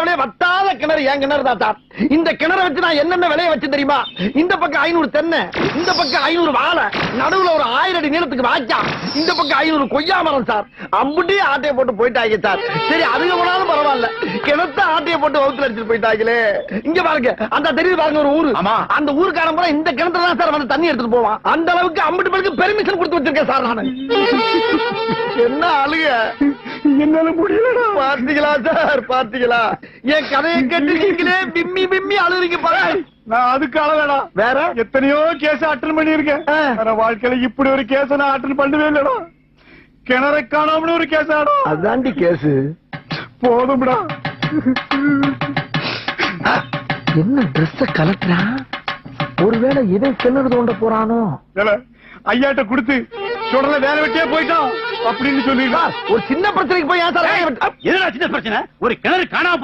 இந்தியாவிலே வட்டாத கிணறு என் கிணறு தான் சார். இந்த கிணறை வச்சு நான் என்னென்ன விளைய வச்சு தெரியுமா? இந்த பக்கம் 500 தென்னை, இந்த பக்கம் 500 வாழை, நடுவுல ஒரு 1000 அடி நீளத்துக்கு வாய்க்கா, இந்த பக்கம் 500 கொய்யா மரம் சார். அம்புட்டி ஆட்டையை போட்டு போயிட்டாங்க சார். சரி அதுக்கு போனாலும் பரவாயில்ல, கிணத்த ஆட்டையை போட்டு வகுத்துல அடிச்சுட்டு போயிட்டாங்களே. இங்க பாருங்க, அந்த தெரியுது பாருங்க ஒரு ஊரு. அந்த ஊருக்காரன் பூரா இந்த கிணத்துல தான் சார் வந்து தண்ணி எடுத்துட்டு போவான். அந்த அளவுக்கு அம்புட்டு பேருக்கு பெர்மிஷன் கொடுத்து வச்சிருக்கேன் சார் நானு. என்ன அழுக, என்னால முடியலடா. பாத்தீங்களா சார், பாத்தீங்களா? என் கதையை கேட்டு நீங்களே பிம்மி பிம்மி அழுறீங்க பாரு. நான் அதுக்கு அளவேடா, வேற எத்தனையோ கேஸ் அட்டன் பண்ணிருக்கேன். வாழ்க்கையில இப்படி ஒரு கேஸ் நான் அட்டன் பண்ணவே இல்லடா. கிணறை காணாமனு ஒரு கேஸ் ஆடா. அதாண்டி கேஸ். போதும்டா. என்ன ட்ரெஸ் கலட்டுறா? ஒருவேளை இதை கிணறு தோண்ட போறானோ? ஐயாட்ட கொடுத்து சுடல வேலை வெட்டியே போயிட்டான் அப்படின்னு சொல்லிடுறா. ஒரு சின்ன பிரச்சனைக்கு போய் ஏன் சார்? என்ன சின்ன பிரச்சனை? ஒரு கிணறு காணாம